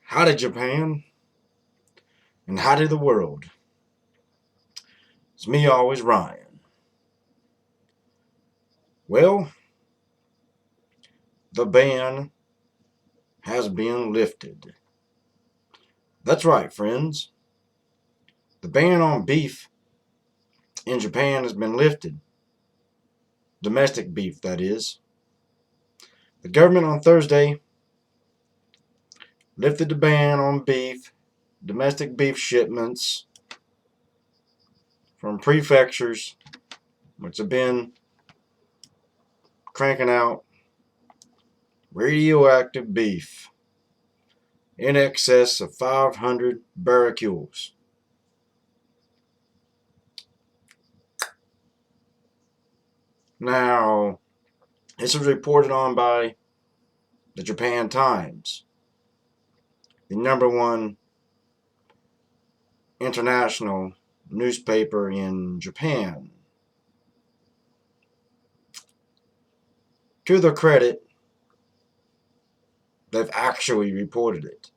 Howdy Japan, and howdy the world. It's me always, Ryan. Well, the ban has been lifted. That's right, friends. The ban on beef in Japan has been lifted. Domestic beef, that is. The government on Thursday lifted the ban on beef, domestic beef shipments from prefectures which have been cranking out radioactive beef in excess of 500 barricules. Now, this was reported on by the Japan Times, the #1 international newspaper in Japan. To their credit, they've actually reported it.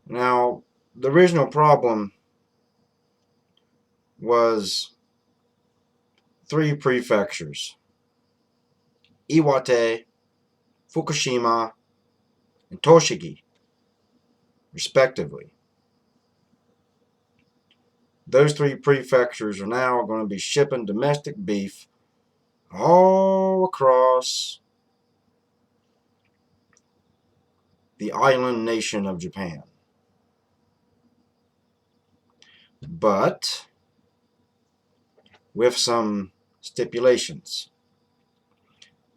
Now, the original problem was 3 prefectures: Iwate, Fukushima, and Tochigi, respectively. Those 3 prefectures are now going to be shipping domestic beef all across the island nation of Japan. But with some stipulations.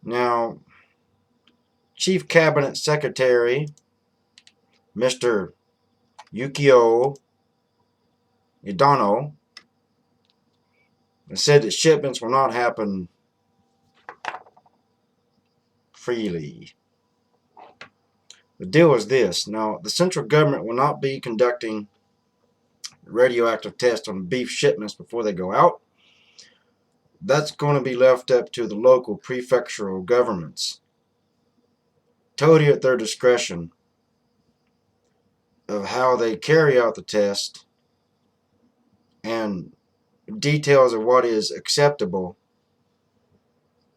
Now, Chief Cabinet Secretary Mr. Yukio Idano said that shipments will not happen freely. The deal is this. Now, the central government will not be conducting radioactive tests on beef shipments before they go out. That's going to be left up to the local prefectural governments, totally at their discretion of how they carry out the test, and details of what is acceptable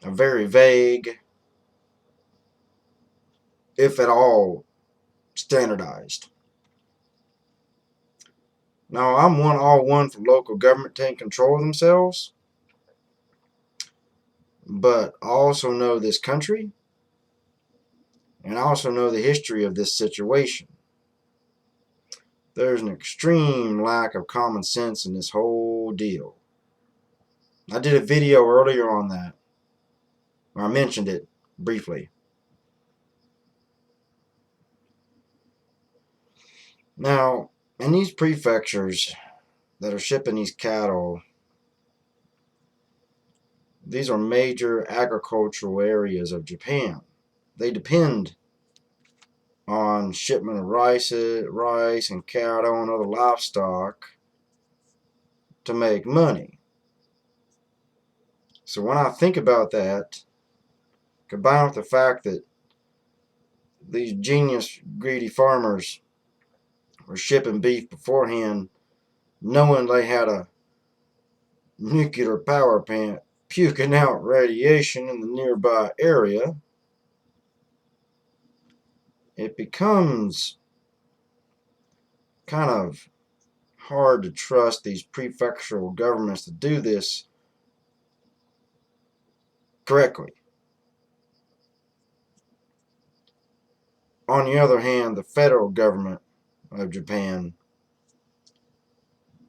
are very vague, if at all standardized. Now, I'm all one for local government taking control of themselves, but I also know this country, and I also know the history of this situation. There's an extreme lack of common sense in this whole deal. I did a video earlier on that, where I mentioned it briefly. Now, in these prefectures that are shipping these cattle, these are major agricultural areas of Japan. They depend on shipment of rice and cattle and other livestock to make money. So when I think about that, combined with the fact that these genius greedy farmers were shipping beef beforehand, knowing they had a nuclear power plant puking out radiation in the nearby area, it becomes kind of hard to trust these prefectural governments to do this correctly. On the other hand, the federal government of Japan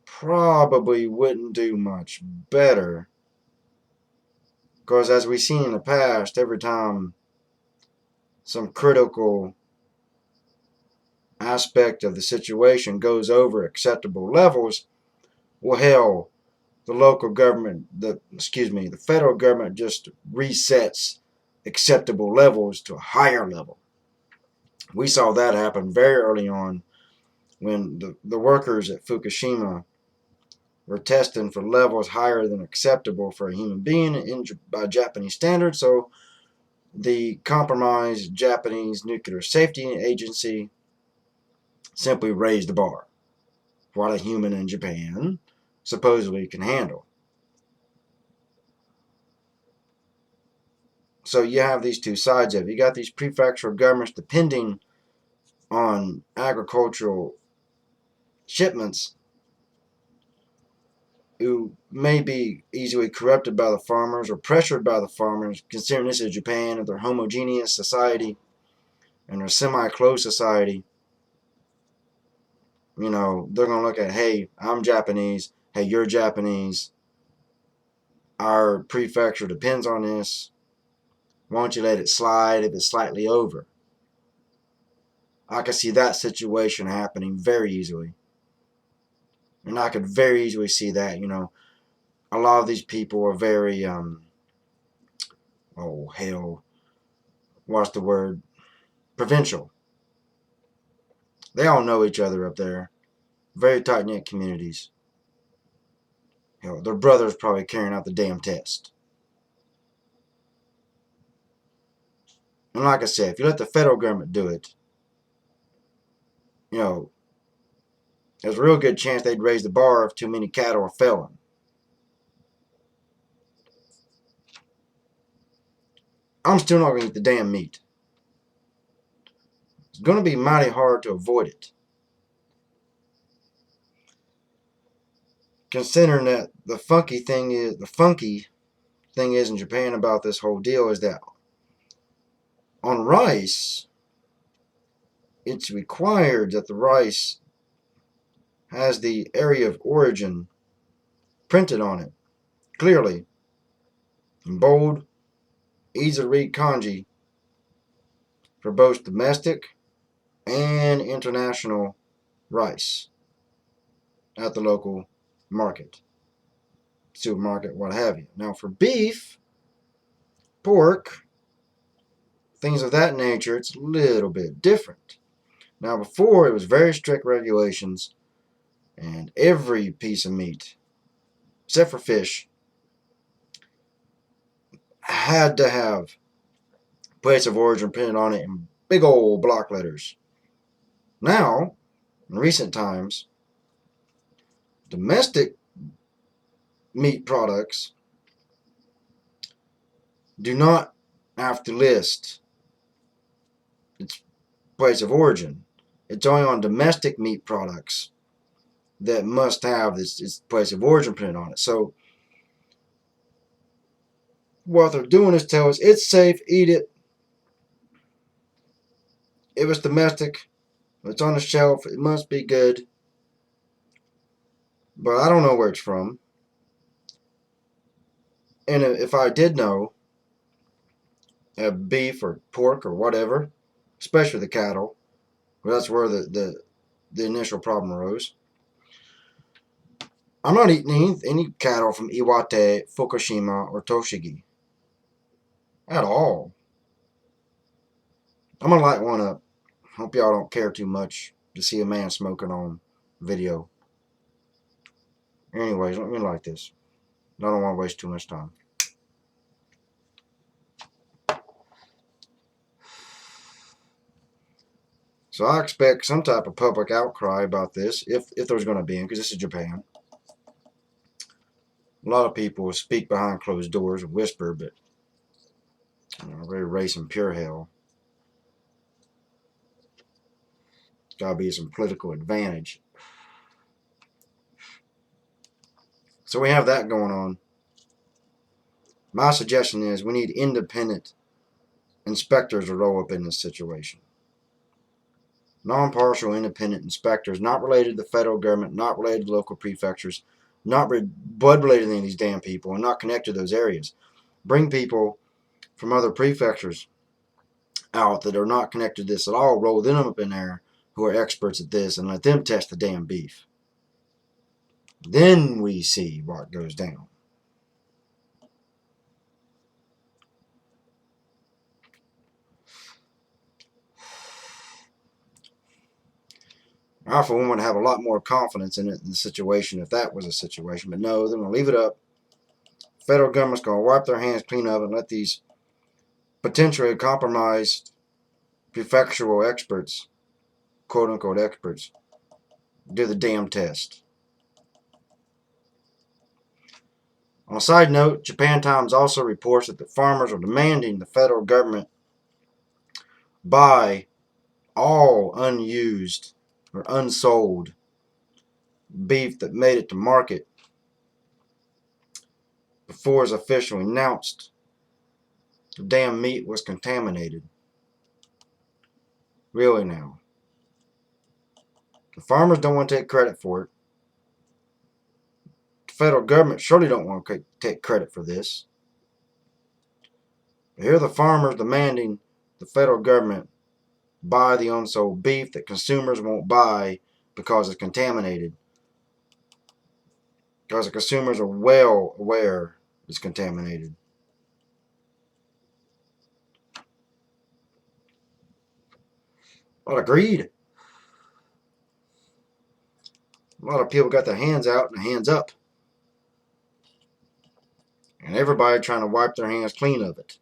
probably wouldn't do much better, because as we've seen in the past, every time some critical aspect of the situation goes over acceptable levels, well, hell, the local government, the federal government just resets acceptable levels to a higher level. We saw that happen very early on when the workers at Fukushima were testing for levels higher than acceptable for a human being by Japanese standards. So the compromised Japanese Nuclear Safety Agency simply raised the bar for what a human in Japan supposedly can handle. So you have these two sides of it. You got these prefectural governments depending on agricultural shipments who may be easily corrupted by the farmers or pressured by the farmers, considering this is Japan and their homogeneous society and their semi-closed society. You know, they're going to look at, hey, I'm Japanese. Hey, you're Japanese. Our prefecture depends on this. Why don't you let it slide if it's slightly over? I could see that situation happening very easily. And I could very easily see that, you know, a lot of these people are very, oh, hell, what's the word? Provincial. They all know each other up there. Very tight-knit communities. Hell, their brother's probably carrying out the damn test. And like I said, if you let the federal government do it, you know, there's a real good chance they'd raise the bar if too many cattle are felling. I'm still not going to eat the damn meat. It's going to be mighty hard to avoid it. Considering that the funky thing is in Japan about this whole deal is that on rice, it's required that the rice has the area of origin printed on it clearly in bold, easy to read kanji for both domestic and international rice at the local market, supermarket, what have you. Now for beef, pork, things of that nature, it's a little bit different. Now before, it was very strict regulations, and every piece of meat, except for fish, had to have place of origin printed on it in big old block letters. Now, in recent times, domestic meat products do not have to list its place of origin. It's only on domestic meat products that must have its place of origin printed on it. So what they're doing is tell us it's safe, eat it. If it's domestic, it's on the shelf, it must be good. But I don't know where it's from. And if I did know, beef or pork or whatever, especially the cattle, well, that's where the initial problem arose. I'm not eating any cattle from Iwate, Fukushima, or Tochigi. At all. I'm going to light one up. Hope y'all don't care too much to see a man smoking on video. Anyways, let me light this. I don't want to waste too much time. So I expect some type of public outcry about this, if there's going to be, because this is Japan. A lot of people speak behind closed doors and whisper, but very race and pure hell. Gotta be some political advantage. So we have that going on. My suggestion is we need independent inspectors to roll up in this situation. Non-partial independent inspectors, not related to the federal government, not related to local prefectures, not blood related to any of these damn people, and not connected to those areas. Bring people from other prefectures out that are not connected to this at all, roll them up in there who are experts at this, and let them test the damn beef. Then we see what goes down. I, for one, would have a lot more confidence in the situation if that was a situation. But no, they're going to leave it up. Federal government's going to wipe their hands clean of it and let these potentially compromised prefectural experts, quote unquote experts, do the damn test. On a side note, Japan Times also reports that the farmers are demanding the federal government buy all unused or unsold beef that made it to market before it's officially announced the damn meat was contaminated. Really now. The farmers don't want to take credit for it. The federal government surely don't want to take credit for this. But here are the farmers demanding the federal government buy the unsold beef that consumers won't buy because it's contaminated. Because the consumers are well aware it's contaminated. A lot of greed. A lot of people got their hands out and their hands up. And everybody trying to wipe their hands clean of it.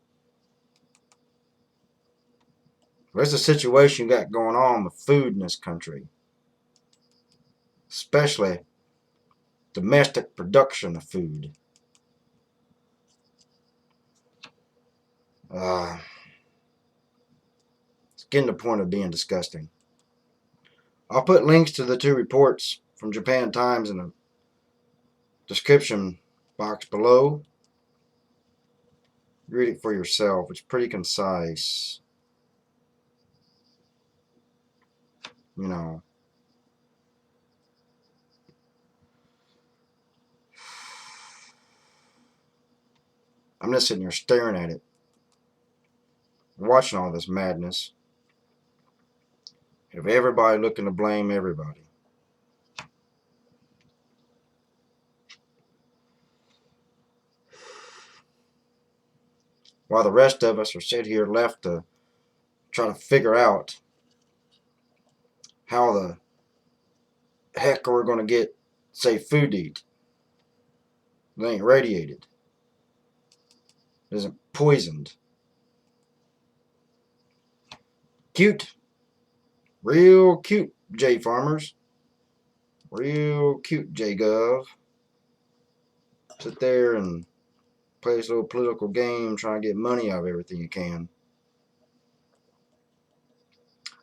There's a situation you got going on with food in this country. Especially domestic production of food. It's getting to the point of being disgusting. I'll put links to the two reports from Japan Times in the description box below. Read it for yourself. It's pretty concise. You know. I'm just sitting here staring at it. Watching all this madness. Of everybody looking to blame everybody. While the rest of us are sitting here left to try to figure out how the heck are we going to get safe food to eat. It ain't radiated. It isn't poisoned. Cute. Real cute, J farmers. Real cute, J-gov. Sit there and play this little political game trying to get money out of everything you can.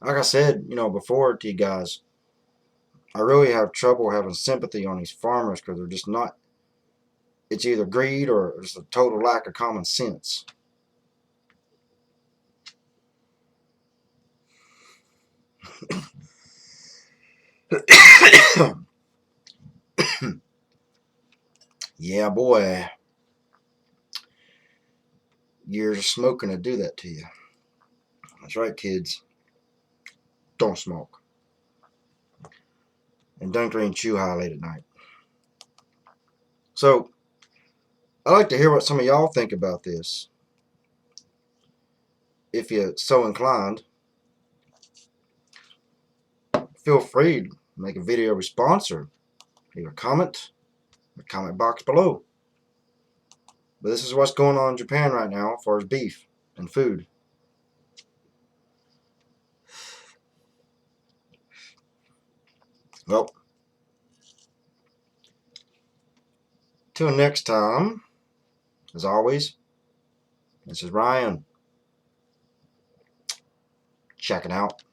Like I said, before to you guys, I really have trouble having sympathy on these farmers because they're just not, it's either greed or it's a total lack of common sense. Yeah, boy. Years of smoking to do that to you. That's right, kids. Don't smoke. And don't drink chew high late at night. So, I'd like to hear what some of y'all think about this. If you're so inclined, feel free to make a video response or leave a comment in the comment box below. But this is what's going on in Japan right now as far as beef and food. Well, till next time, as always, this is Ryan checking out.